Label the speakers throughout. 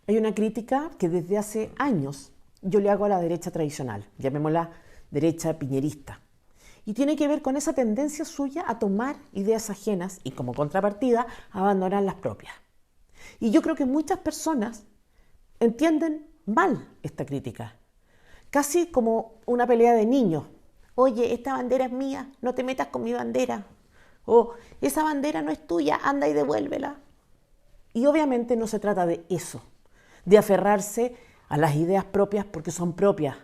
Speaker 1: Hay una crítica que desde hace años yo le hago a la derecha tradicional, llamémosla derecha piñerista, y tiene que ver con esa tendencia suya a tomar ideas ajenas y como contrapartida abandonar las propias. Y yo creo que muchas personas entienden mal esta crítica, casi como una pelea de niños. Oye, esta bandera es mía, no te metas con mi bandera. O esa bandera no es tuya, anda y devuélvela. Y obviamente no se trata de eso, de aferrarse a las ideas propias porque son propias,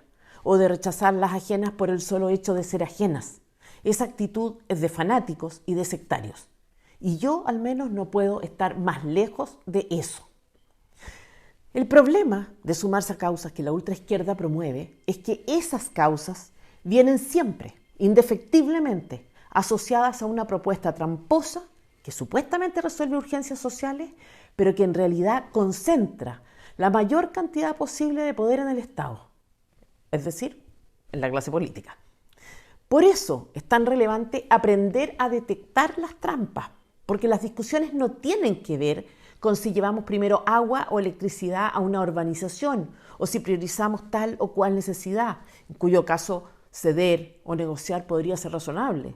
Speaker 1: o de rechazar las ajenas por el solo hecho de ser ajenas. Esa actitud es de fanáticos y de sectarios. Y yo al menos no puedo estar más lejos de eso. El problema de sumarse a causas que la ultraizquierda promueve es que esas causas vienen siempre, indefectiblemente, asociadas a una propuesta tramposa que supuestamente resuelve urgencias sociales, pero que en realidad concentra la mayor cantidad posible de poder en el Estado, es decir, en la clase política. Por eso es tan relevante aprender a detectar las trampas, porque las discusiones no tienen que ver con si llevamos primero agua o electricidad a una urbanización, o si priorizamos tal o cual necesidad, en cuyo caso ceder o negociar podría ser razonable.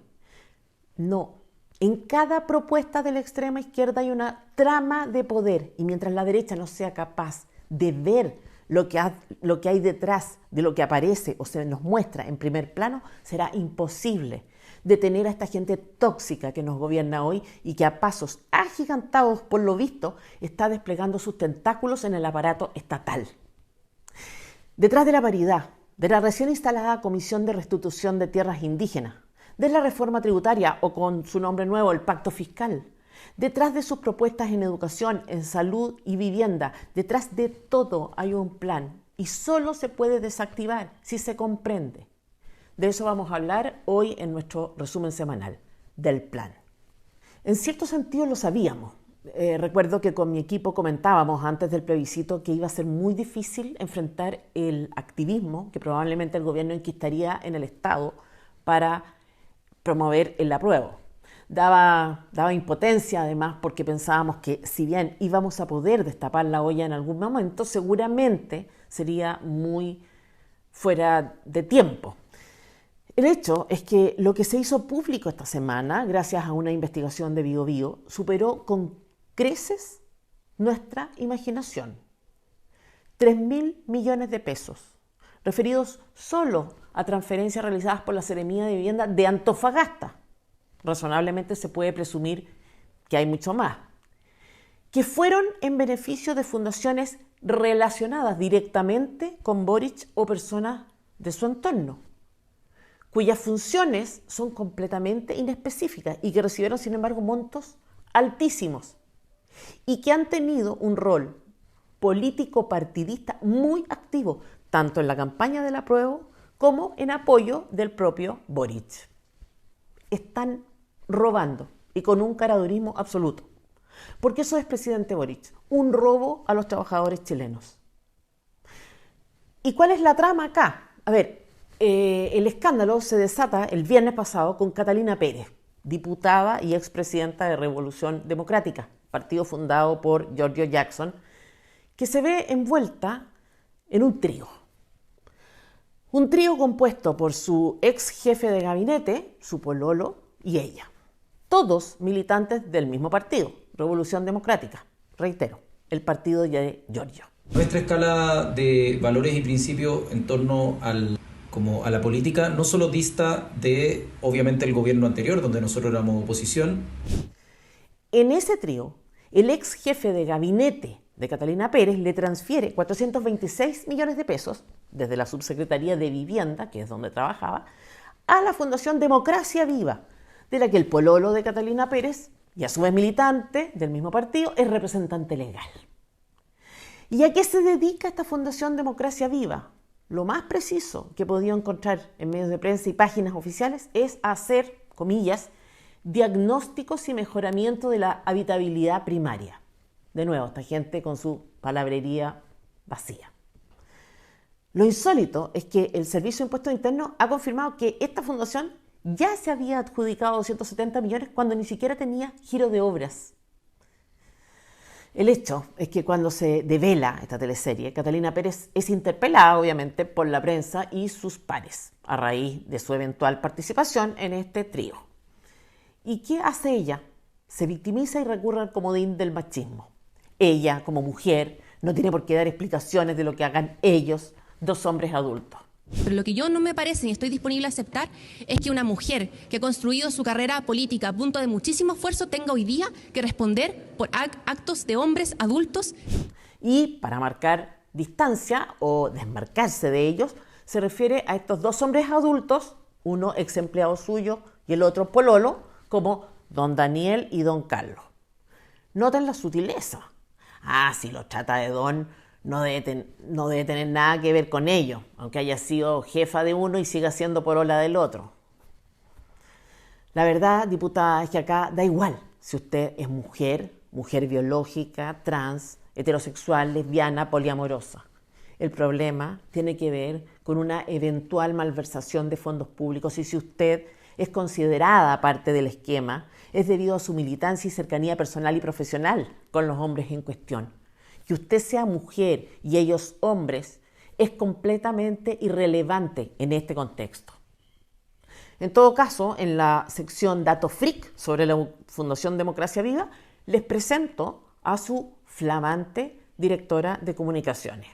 Speaker 1: No. En cada propuesta de la extrema izquierda hay una trama de poder, y mientras la derecha no sea capaz de ver lo que hay detrás de lo que aparece o se nos muestra en primer plano, será imposible detener a esta gente tóxica que nos gobierna hoy y que a pasos agigantados, por lo visto, está desplegando sus tentáculos en el aparato estatal. Detrás de la paridad, de la recién instalada Comisión de Restitución de Tierras Indígenas, de la reforma tributaria o con su nombre nuevo, el Pacto Fiscal, detrás de sus propuestas en educación, en salud y vivienda, detrás de todo hay un plan y solo se puede desactivar si se comprende. De eso vamos a hablar hoy en nuestro resumen semanal, del plan. En cierto sentido lo sabíamos. Recuerdo que con mi equipo comentábamos antes del plebiscito que iba a ser muy difícil enfrentar el activismo que probablemente el gobierno enquistaría en el Estado para promover el apruebo. Daba impotencia además porque pensábamos que si bien íbamos a poder destapar la olla en algún momento, seguramente sería muy fuera de tiempo. El hecho es que lo que se hizo público esta semana, gracias a una investigación de BioBio, superó con creces nuestra imaginación. 3.000 millones de pesos, referidos solo a transferencias realizadas por la Seremía de Vivienda de Antofagasta. Razonablemente se puede presumir que hay mucho más, que fueron en beneficio de fundaciones relacionadas directamente con Boric o personas de su entorno, cuyas funciones son completamente inespecíficas y que recibieron, sin embargo, montos altísimos y que han tenido un rol político partidista muy activo, tanto en la campaña del apruebo como en apoyo del propio Boric. Están robando y con un caradurismo absoluto. Porque eso es, presidente Boric, un robo a los trabajadores chilenos. ¿Y cuál es la trama acá? A ver, el escándalo se desata el viernes pasado con Catalina Pérez, diputada y expresidenta de Revolución Democrática, partido fundado por Giorgio Jackson, que se ve envuelta en un trío. Un trío compuesto por su ex jefe de gabinete, su pololo y ella. Todos militantes del mismo partido, Revolución Democrática. Reitero, el partido de Giorgio.
Speaker 2: Nuestra escala de valores y principios en torno a la política no solo dista de, obviamente, el gobierno anterior, donde nosotros éramos oposición.
Speaker 1: En ese trío, el ex jefe de gabinete de Catalina Pérez le transfiere 426 millones de pesos desde la Subsecretaría de Vivienda, que es donde trabajaba, a la Fundación Democracia Viva, de la que el pololo de Catalina Pérez, y a su vez militante del mismo partido, es representante legal. ¿Y a qué se dedica esta Fundación Democracia Viva? Lo más preciso que he podido encontrar en medios de prensa y páginas oficiales es hacer, comillas, diagnósticos y mejoramiento de la habitabilidad primaria. De nuevo, esta gente con su palabrería vacía. Lo insólito es que el Servicio de Impuestos Internos ha confirmado que esta fundación ya se había adjudicado 270 millones cuando ni siquiera tenía giro de obras. El hecho es que cuando se devela esta teleserie, Catalina Pérez es interpelada, obviamente, por la prensa y sus pares, a raíz de su eventual participación en este trío. ¿Y qué hace ella? Se victimiza y recurre al comodín del machismo. Ella, como mujer, no tiene por qué dar explicaciones de lo que hagan ellos, dos hombres adultos.
Speaker 3: Pero lo que yo no me parece ni estoy disponible a aceptar es que una mujer que ha construido su carrera política a punto de muchísimo esfuerzo tenga hoy día que responder por actos de hombres adultos.
Speaker 1: Y para marcar distancia o desmarcarse de ellos, se refiere a estos dos hombres adultos, uno ex empleado suyo y el otro pololo, como don Daniel y don Carlos. Noten la sutileza. Si lo trata de don, no debe tener nada que ver con ello, aunque haya sido jefa de uno y siga siendo polola del otro. La verdad, diputada, es que acá da igual si usted es mujer biológica, trans, heterosexual, lesbiana, poliamorosa. El problema tiene que ver con una eventual malversación de fondos públicos y si usted es considerada parte del esquema, es debido a su militancia y cercanía personal y profesional con los hombres en cuestión. Que usted sea mujer y ellos hombres es completamente irrelevante en este contexto. En todo caso, en la sección Datos Freak sobre la Fundación Democracia Viva, les presento a su flamante directora de comunicaciones.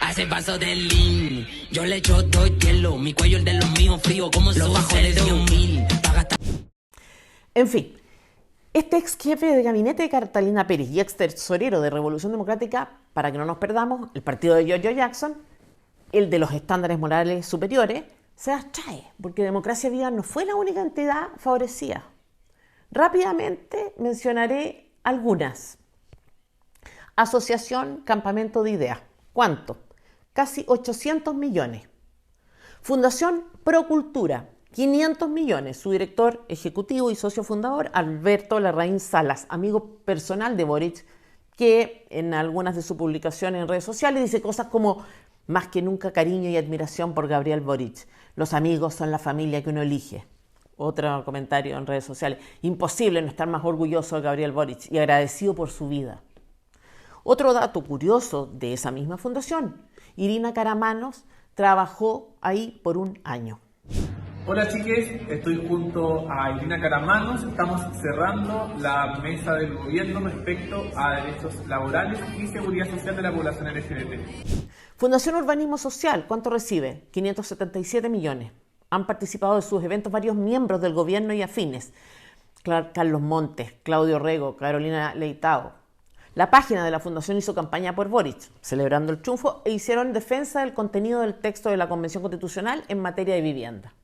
Speaker 4: Hace paso del lean, yo le echo todo hielo, mi cuello el de los míos frío, como los bajones de 1000.
Speaker 1: En fin, este ex jefe de gabinete de Catalina Pérez y ex tesorero de Revolución Democrática, para que no nos perdamos, el partido de Giorgio Jackson, el de los estándares morales superiores, se abstrae, porque Democracia Viva no fue la única entidad favorecida. Rápidamente mencionaré algunas. Asociación Campamento de Ideas. ¿Cuánto? Casi 800 millones. Fundación Procultura. 500 millones. Su director ejecutivo y socio fundador, Alberto Larraín Salas, amigo personal de Boric, que en algunas de sus publicaciones en redes sociales dice cosas como más que nunca cariño y admiración por Gabriel Boric. Los amigos son la familia que uno elige. Otro comentario en redes sociales. Imposible no estar más orgulloso de Gabriel Boric y agradecido por su vida. Otro dato curioso de esa misma fundación. Irina Karamanos trabajó ahí por un año.
Speaker 5: Hola chiques, estoy junto a Irina Karamanos, estamos cerrando la mesa del gobierno respecto a derechos laborales y seguridad social de la población LGBT.
Speaker 1: Fundación Urbanismo Social, ¿cuánto recibe? 577 millones. Han participado de sus eventos varios miembros del gobierno y afines. Carlos Montes, Claudio Rego, Carolina Leitao. La página de la fundación hizo campaña por Boric, celebrando el triunfo, e hicieron defensa del contenido del texto de la Convención Constitucional en materia de vivienda.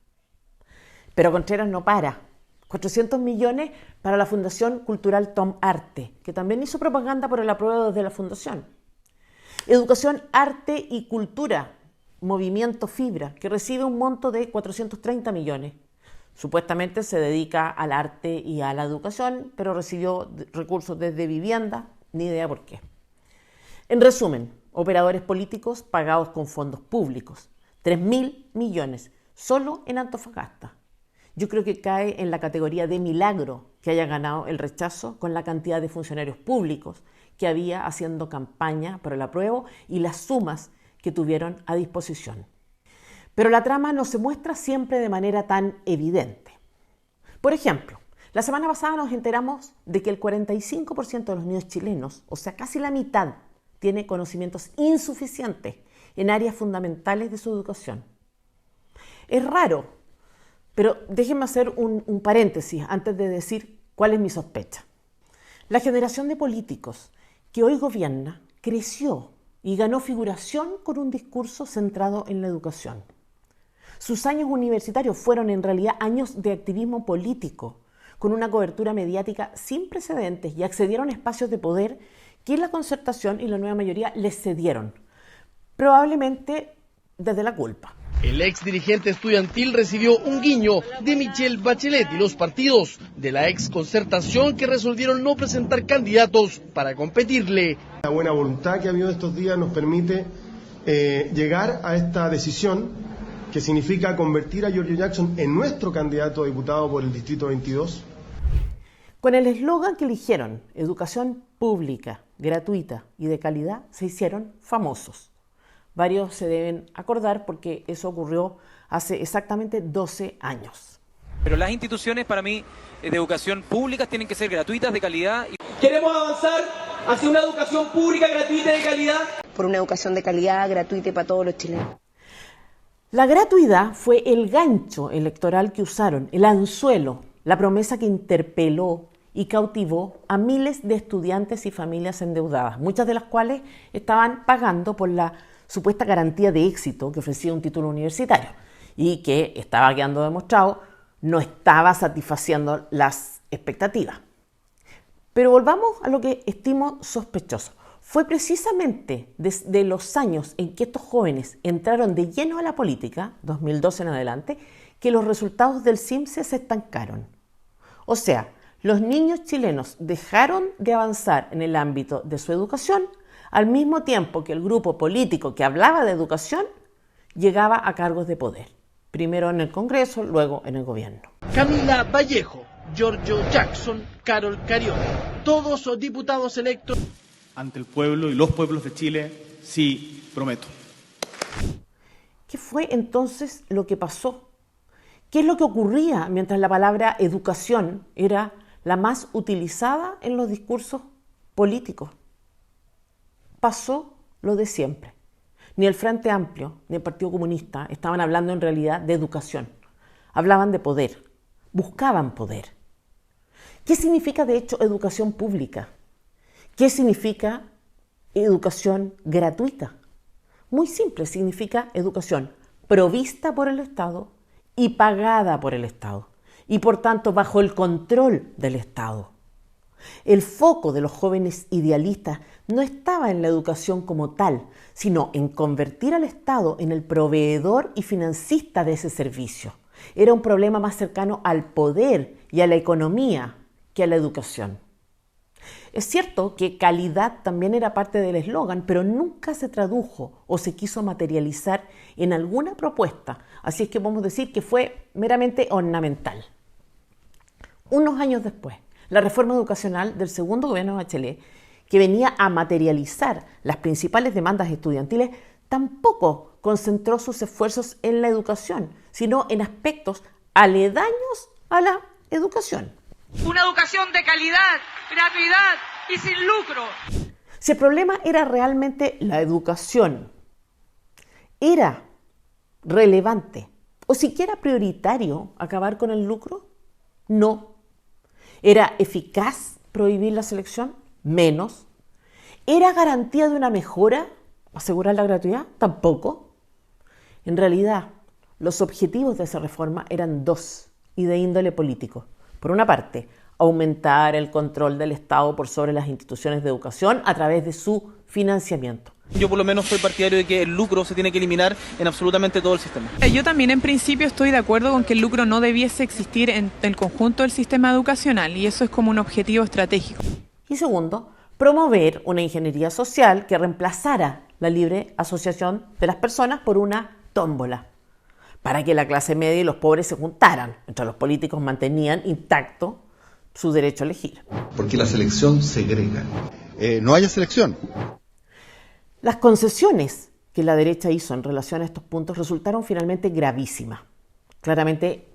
Speaker 1: Pero Contreras no para. 400 millones para la Fundación Cultural Tom Arte, que también hizo propaganda por el apruebo desde la fundación. Educación, Arte y Cultura, Movimiento Fibra, que recibe un monto de 430 millones. Supuestamente se dedica al arte y a la educación, pero recibió recursos desde vivienda, ni idea por qué. En resumen, operadores políticos pagados con fondos públicos. 3.000 millones, solo en Antofagasta. Yo creo que cae en la categoría de milagro que haya ganado el rechazo con la cantidad de funcionarios públicos que había haciendo campaña por el apruebo y las sumas que tuvieron a disposición. Pero la trama no se muestra siempre de manera tan evidente. Por ejemplo, la semana pasada nos enteramos de que el 45% de los niños chilenos, o sea, casi la mitad, tiene conocimientos insuficientes en áreas fundamentales de su educación. Es raro. Pero déjenme hacer un paréntesis antes de decir cuál es mi sospecha. La generación de políticos que hoy gobierna creció y ganó figuración con un discurso centrado en la educación. Sus años universitarios fueron en realidad años de activismo político, con una cobertura mediática sin precedentes y accedieron a espacios de poder que la Concertación y la nueva mayoría les cedieron, probablemente desde la culpa.
Speaker 6: El ex dirigente estudiantil recibió un guiño de Michelle Bachelet y los partidos de la ex Concertación que resolvieron no presentar candidatos para competirle.
Speaker 7: La buena voluntad que ha habido estos días nos permite llegar a esta decisión que significa convertir a Giorgio Jackson en nuestro candidato a diputado por el Distrito 22.
Speaker 1: Con el eslogan que eligieron, educación pública, gratuita y de calidad, se hicieron famosos. Varios se deben acordar porque eso ocurrió hace exactamente 12 años.
Speaker 8: Pero las instituciones para mí de educación pública tienen que ser gratuitas, de calidad.
Speaker 9: Queremos avanzar hacia una educación pública, gratuita y de calidad.
Speaker 10: Por una educación de calidad, gratuita y para todos los chilenos.
Speaker 1: La gratuidad fue el gancho electoral que usaron, el anzuelo, la promesa que interpeló y cautivó a miles de estudiantes y familias endeudadas, muchas de las cuales estaban pagando por la supuesta garantía de éxito que ofrecía un título universitario y que estaba quedando demostrado no estaba satisfaciendo las expectativas. Pero volvamos a lo que estimo sospechoso. Fue precisamente desde los años en que estos jóvenes entraron de lleno a la política, 2012 en adelante, que los resultados del CIMSE se estancaron. O sea, los niños chilenos dejaron de avanzar en el ámbito de su educación al mismo tiempo que el grupo político que hablaba de educación llegaba a cargos de poder. Primero en el Congreso, luego en el gobierno.
Speaker 6: Camila Vallejo, Giorgio Jackson, Carol Cariola, todos los diputados electos.
Speaker 11: Ante el pueblo y los pueblos de Chile, sí, prometo.
Speaker 1: ¿Qué fue entonces lo que pasó? ¿Qué es lo que ocurría mientras la palabra educación era la más utilizada en los discursos políticos? Pasó lo de siempre. Ni el Frente Amplio ni el Partido Comunista estaban hablando en realidad de educación. Hablaban de poder, buscaban poder. ¿Qué significa de hecho educación pública? ¿Qué significa educación gratuita? Muy simple, significa educación provista por el Estado y pagada por el Estado, y por tanto bajo el control del Estado. El foco de los jóvenes idealistas no estaba en la educación como tal, sino en convertir al Estado en el proveedor y financista de ese servicio. Era un problema más cercano al poder y a la economía que a la educación. Es cierto que calidad también era parte del eslogan, pero nunca se tradujo o se quiso materializar en alguna propuesta, así es que podemos decir que fue meramente ornamental. Unos años después, la reforma educacional del segundo gobierno de Bachelet, que venía a materializar las principales demandas estudiantiles, tampoco concentró sus esfuerzos en la educación, sino en aspectos aledaños a la educación.
Speaker 9: Una educación de calidad, gratuidad y sin lucro.
Speaker 1: Si el problema era realmente la educación, ¿era relevante o siquiera prioritario acabar con el lucro? No. ¿Era eficaz prohibir la selección? Menos. ¿Era garantía de una mejora asegurar la gratuidad? Tampoco. En realidad, los objetivos de esa reforma eran dos y de índole político. Por una parte, aumentar el control del Estado por sobre las instituciones de educación a través de su financiamiento.
Speaker 11: Yo por lo menos soy partidario de que el lucro se tiene que eliminar en absolutamente todo el sistema.
Speaker 12: Yo también en principio estoy de acuerdo con que el lucro no debiese existir en el conjunto del sistema educacional y eso es como un objetivo estratégico.
Speaker 1: Y segundo, promover una ingeniería social que reemplazara la libre asociación de las personas por una tómbola, para que la clase media y los pobres se juntaran, mientras los políticos mantenían intacto su derecho a elegir.
Speaker 13: Porque la selección segrega. No haya selección.
Speaker 1: Las concesiones que la derecha hizo en relación a estos puntos resultaron finalmente gravísimas. Claramente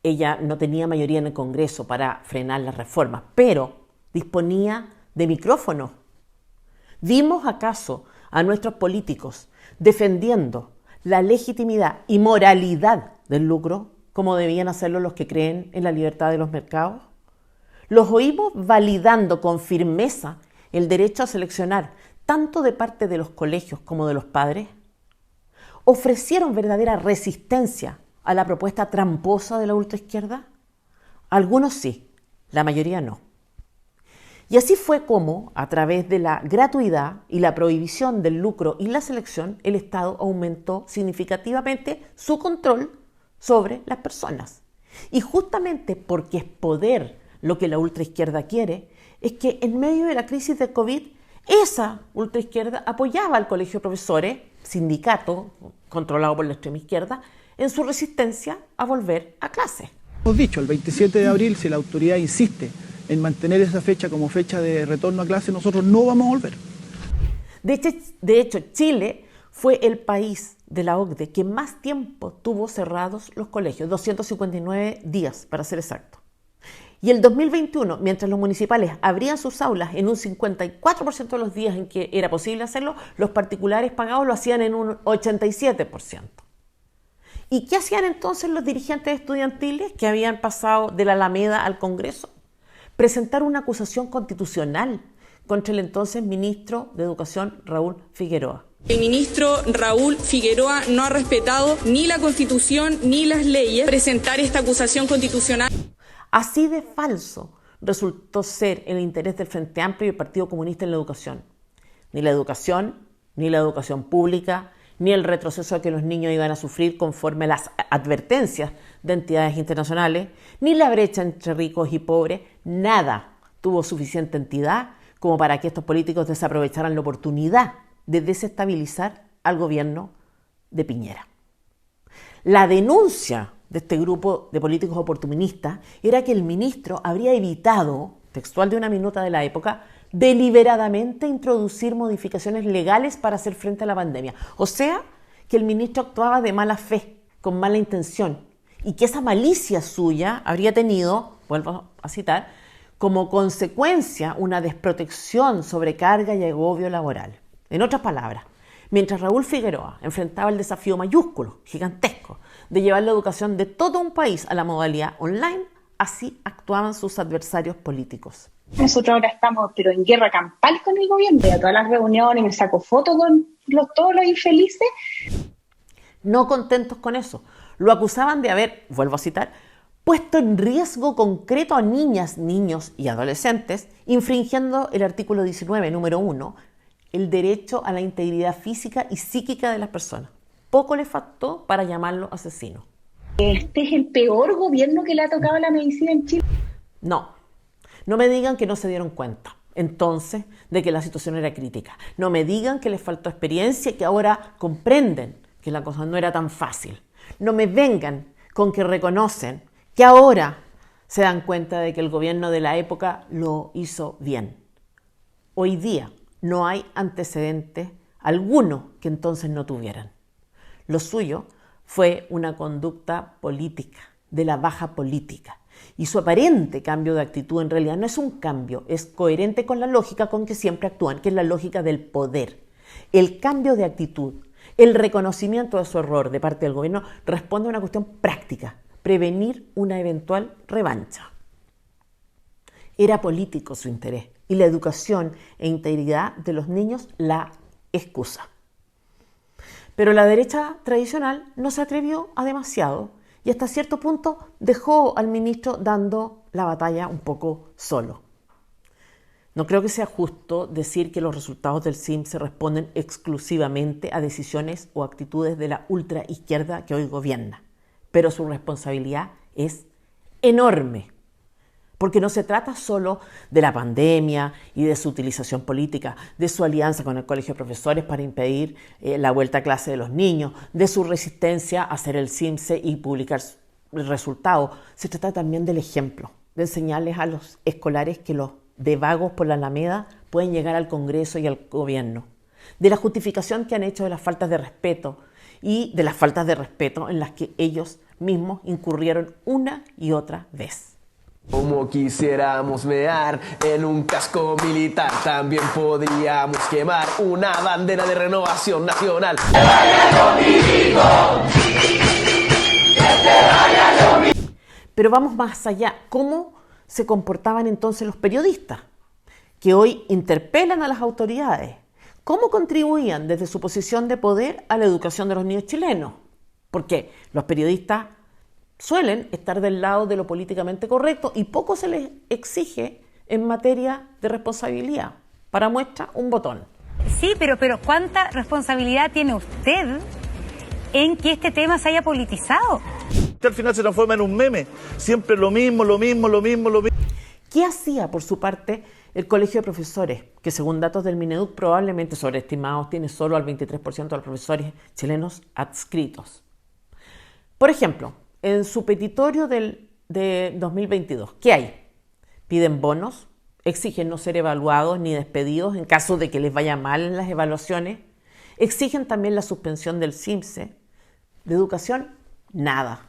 Speaker 1: ella no tenía mayoría en el Congreso para frenar las reformas, pero disponía de micrófono. ¿Vimos acaso a nuestros políticos defendiendo la legitimidad y moralidad del lucro como debían hacerlo los que creen en la libertad de los mercados? ¿Los oímos validando con firmeza el derecho a seleccionar tanto de parte de los colegios como de los padres? ¿Ofrecieron verdadera resistencia a la propuesta tramposa de la ultraizquierda? Algunos sí, la mayoría no. Y así fue como, a través de la gratuidad y la prohibición del lucro y la selección, el Estado aumentó significativamente su control sobre las personas. Y justamente porque es poder lo que la ultraizquierda quiere, es que en medio de la crisis del COVID, esa ultraizquierda apoyaba al Colegio de Profesores, sindicato controlado por la extrema izquierda, en su resistencia a volver a clase.
Speaker 14: Hemos dicho, el 27 de abril, si la autoridad insiste en mantener esa fecha como fecha de retorno a clase, nosotros no vamos a volver.
Speaker 1: De hecho, Chile fue el país de la OCDE que más tiempo tuvo cerrados los colegios, 259 días para ser exacto. Y el 2021, mientras los municipales abrían sus aulas en un 54% de los días en que era posible hacerlo, los particulares pagados lo hacían en un 87%. ¿Y qué hacían entonces los dirigentes estudiantiles que habían pasado de la Alameda al Congreso? Presentar una acusación constitucional contra el entonces ministro de Educación, Raúl Figueroa.
Speaker 15: El ministro Raúl Figueroa no ha respetado ni la Constitución ni las leyes. Presentar esta acusación constitucional.
Speaker 1: Así de falso resultó ser el interés del Frente Amplio y el Partido Comunista en la educación. Ni la educación pública, ni el retroceso que los niños iban a sufrir conforme a las advertencias de entidades internacionales, ni la brecha entre ricos y pobres, nada tuvo suficiente entidad como para que estos políticos desaprovecharan la oportunidad de desestabilizar al gobierno de Piñera. La denuncia de este grupo de políticos oportunistas era que el ministro habría evitado, textual de una minuta de la época, deliberadamente introducir modificaciones legales para hacer frente a la pandemia. O sea, que el ministro actuaba de mala fe, con mala intención, y que esa malicia suya habría tenido, vuelvo a citar, como consecuencia una desprotección, sobrecarga y agobio laboral. En otras palabras, mientras Raúl Figueroa enfrentaba el desafío mayúsculo, gigantesco, de llevar la educación de todo un país a la modalidad online, así actuaban sus adversarios políticos.
Speaker 10: Nosotros ahora estamos pero en guerra campal con el gobierno. A todas las reuniones me saco fotos con todos los infelices.
Speaker 1: No contentos con eso, lo acusaban de haber, vuelvo a citar, puesto en riesgo concreto a niñas, niños y adolescentes, infringiendo el artículo 19, número 1, el derecho a la integridad física y psíquica de las personas. Poco le faltó para llamarlo asesino.
Speaker 10: Este es el peor gobierno que le ha tocado a la medicina en Chile.
Speaker 1: No me digan que no se dieron cuenta entonces de que la situación era crítica. No me digan que les faltó experiencia y que ahora comprenden que la cosa no era tan fácil. No me vengan con que reconocen que ahora se dan cuenta de que el gobierno de la época lo hizo bien. Hoy día no hay antecedentes alguno que entonces no tuvieran. Lo suyo fue una conducta política, de la baja política. Y su aparente cambio de actitud en realidad no es un cambio, es coherente con la lógica con que siempre actúan, que es la lógica del poder. El cambio de actitud, el reconocimiento de su error de parte del gobierno responde a una cuestión práctica, prevenir una eventual revancha. Era político su interés y la educación e integridad de los niños la excusa. Pero la derecha tradicional no se atrevió a demasiado y hasta cierto punto dejó al ministro dando la batalla un poco solo. No creo que sea justo decir que los resultados del CIMSE responden exclusivamente a decisiones o actitudes de la ultraizquierda que hoy gobierna, pero su responsabilidad es enorme. Porque no se trata solo de la pandemia y de su utilización política, de su alianza con el Colegio de Profesores para impedir la vuelta a clase de los niños, de su resistencia a hacer el CIMSE y publicar el resultado. Se trata también del ejemplo, de enseñarles a los escolares que los de vagos por la Alameda pueden llegar al Congreso y al gobierno, de la justificación que han hecho de las faltas de respeto y de las faltas de respeto en las que ellos mismos incurrieron una y otra vez.
Speaker 16: Como quisiéramos mear en un casco militar, también podríamos quemar una bandera de renovación nacional. ¡Que vaya lo mismo!
Speaker 1: Pero vamos más allá. ¿Cómo se comportaban entonces los periodistas que hoy interpelan a las autoridades? ¿Cómo contribuían desde su posición de poder a la educación de los niños chilenos? Porque los periodistas suelen estar del lado de lo políticamente correcto y poco se les exige en materia de responsabilidad. Para muestra, un botón.
Speaker 17: Sí, pero ¿cuánta responsabilidad tiene usted en que este tema se haya politizado?
Speaker 18: Al final se transforma en un meme. Siempre lo mismo.
Speaker 1: ¿Qué hacía, por su parte, el Colegio de Profesores, que según datos del Mineduc probablemente sobreestimados tiene solo al 23% de los profesores chilenos adscritos? Por ejemplo, en su petitorio de 2022, ¿qué hay? piden bonos, exigen no ser evaluados ni despedidos en caso de que les vaya mal en las evaluaciones, exigen también la suspensión del CIMSE. De educación, nada.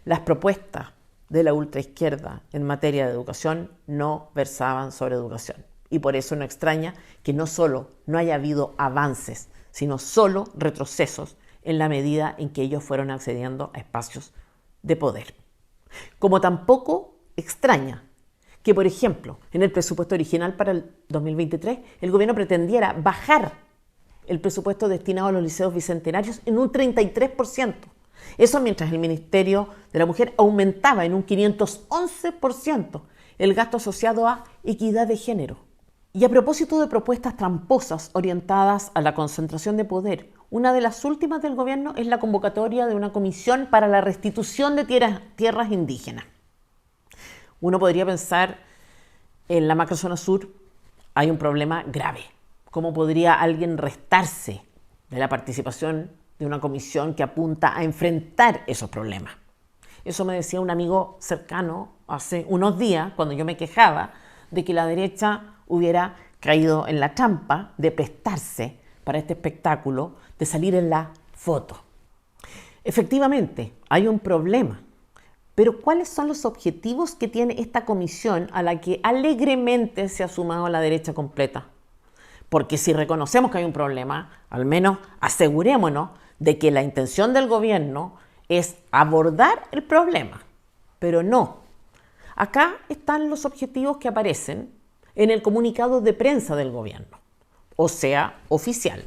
Speaker 1: Las propuestas de la ultraizquierda en materia de educación no versaban sobre educación. Y por eso no extraña que no solo no haya habido avances, sino solo retrocesos en la medida en que ellos fueron accediendo a espacios de poder. Como tampoco extraña que, por ejemplo, en el presupuesto original para el 2023, el gobierno pretendiera bajar el presupuesto destinado a los liceos bicentenarios en un 33%. Eso mientras el Ministerio de la Mujer aumentaba en un 511% el gasto asociado a equidad de género. Y a propósito de propuestas tramposas orientadas a la concentración de poder, una de las últimas del gobierno es la convocatoria de una comisión para la restitución de tierras indígenas. Uno podría pensar, en la macrozona sur hay un problema grave. ¿Cómo podría alguien restarse de la participación de una comisión que apunta a enfrentar esos problemas? Eso me decía un amigo cercano hace unos días, cuando yo me quejaba de que la derecha hubiera caído en la trampa de prestarse para este espectáculo, de salir en la foto. Efectivamente, hay un problema. Pero ¿cuáles son los objetivos que tiene esta comisión a la que alegremente se ha sumado la derecha completa? Porque si reconocemos que hay un problema, al menos asegurémonos de que la intención del gobierno es abordar el problema. Pero no. Acá están los objetivos que aparecen en el comunicado de prensa del gobierno, o sea, oficial.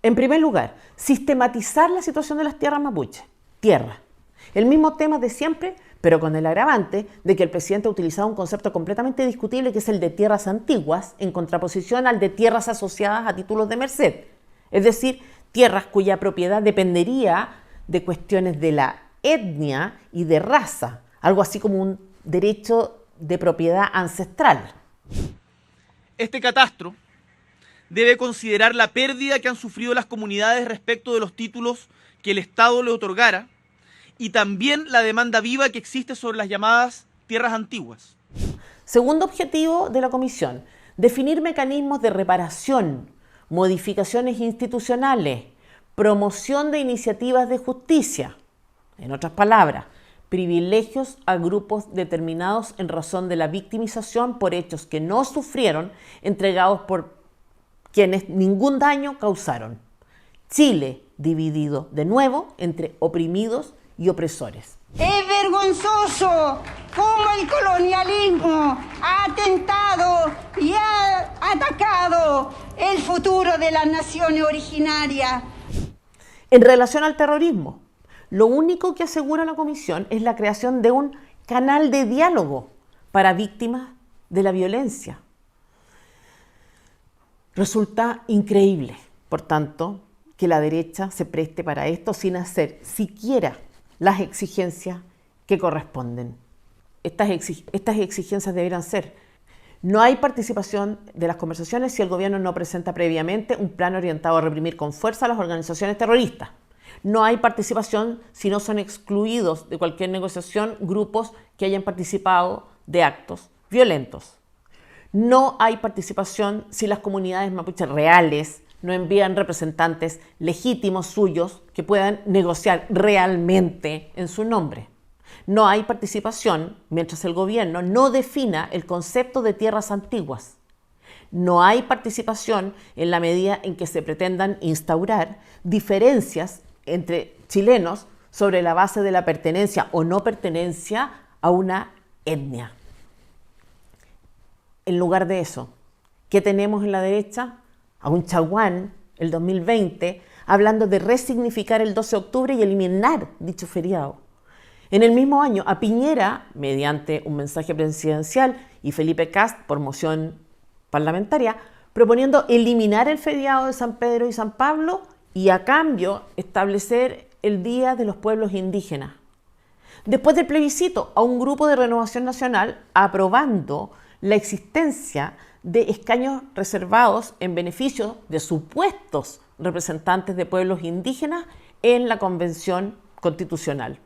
Speaker 1: En primer lugar, sistematizar la situación de las tierras mapuches. Tierra. El mismo tema de siempre, pero con el agravante de que el presidente ha utilizado un concepto completamente discutible, que es el de tierras antiguas, en contraposición al de tierras asociadas a títulos de merced. Es decir, tierras cuya propiedad dependería de cuestiones de la etnia y de raza, algo así como un derecho de propiedad ancestral.
Speaker 11: Este catastro debe considerar la pérdida que han sufrido las comunidades respecto de los títulos que el Estado le otorgara y también la demanda viva que existe sobre las llamadas tierras antiguas.
Speaker 1: Segundo objetivo de la comisión, definir mecanismos de reparación, modificaciones institucionales, promoción de iniciativas de justicia. En otras palabras, privilegios a grupos determinados en razón de la victimización por hechos que no sufrieron, entregados por quienes ningún daño causaron. Chile dividido de nuevo entre oprimidos y opresores.
Speaker 19: Es vergonzoso cómo el colonialismo ha atentado y ha atacado el futuro de las naciones originarias.
Speaker 1: En relación al terrorismo, lo único que asegura la comisión es la creación de un canal de diálogo para víctimas de la violencia. Resulta increíble, por tanto, que la derecha se preste para esto sin hacer siquiera las exigencias que corresponden. Estas exigencias deberán ser: no hay participación de las conversaciones si el gobierno no presenta previamente un plan orientado a reprimir con fuerza a las organizaciones terroristas. No hay participación si no son excluidos de cualquier negociación grupos que hayan participado de actos violentos. No hay participación si las comunidades mapuches reales no envían representantes legítimos suyos que puedan negociar realmente en su nombre. No hay participación mientras el gobierno no defina el concepto de tierras antiguas. No hay participación en la medida en que se pretendan instaurar diferencias entre chilenos sobre la base de la pertenencia o no pertenencia a una etnia. En lugar de eso, ¿qué tenemos en la derecha? A un Chaguán, el 2020, hablando de resignificar el 12 de octubre y eliminar dicho feriado. En el mismo año, a Piñera, mediante un mensaje presidencial, y Felipe Kast, por moción parlamentaria, proponiendo eliminar el feriado de San Pedro y San Pablo y a cambio establecer el Día de los Pueblos Indígenas. Después del plebiscito, a un grupo de Renovación Nacional aprobando la existencia de escaños reservados en beneficio de supuestos representantes de pueblos indígenas en la Convención Constitucional.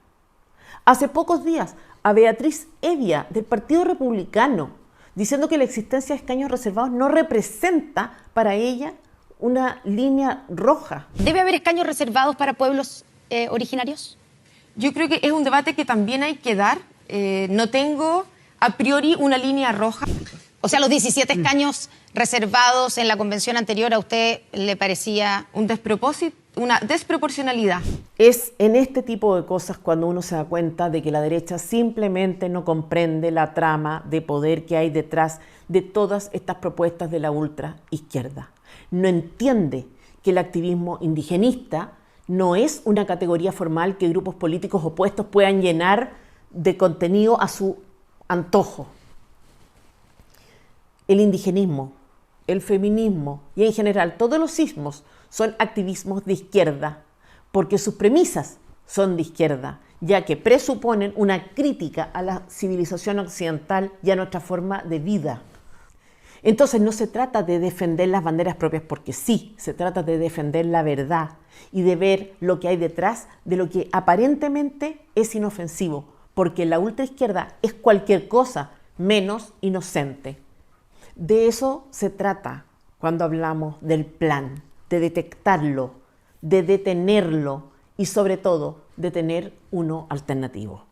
Speaker 1: Hace pocos días, a Beatriz Hevia del Partido Republicano, diciendo que la existencia de escaños reservados no representa para ella una línea roja.
Speaker 20: ¿Debe haber escaños reservados para pueblos originarios?
Speaker 3: Yo creo que es un debate que también hay que dar. No tengo a priori una línea roja.
Speaker 20: O sea, los 17 escaños reservados en la convención anterior, ¿a usted le parecía
Speaker 3: un despropósito, una desproporcionalidad?
Speaker 1: Es en este tipo de cosas cuando uno se da cuenta de que la derecha simplemente no comprende la trama de poder que hay detrás de todas estas propuestas de la ultraizquierda. No entiende que el activismo indigenista no es una categoría formal que grupos políticos opuestos puedan llenar de contenido a su antojo. El indigenismo, el feminismo y en general todos los ismos son activismos de izquierda porque sus premisas son de izquierda, ya que presuponen una crítica a la civilización occidental y a nuestra forma de vida. Entonces no se trata de defender las banderas propias porque sí, se trata de defender la verdad y de ver lo que hay detrás de lo que aparentemente es inofensivo, porque la ultraizquierda es cualquier cosa menos inocente. De eso se trata cuando hablamos del plan, de detectarlo, de detenerlo y sobre todo de tener uno alternativo.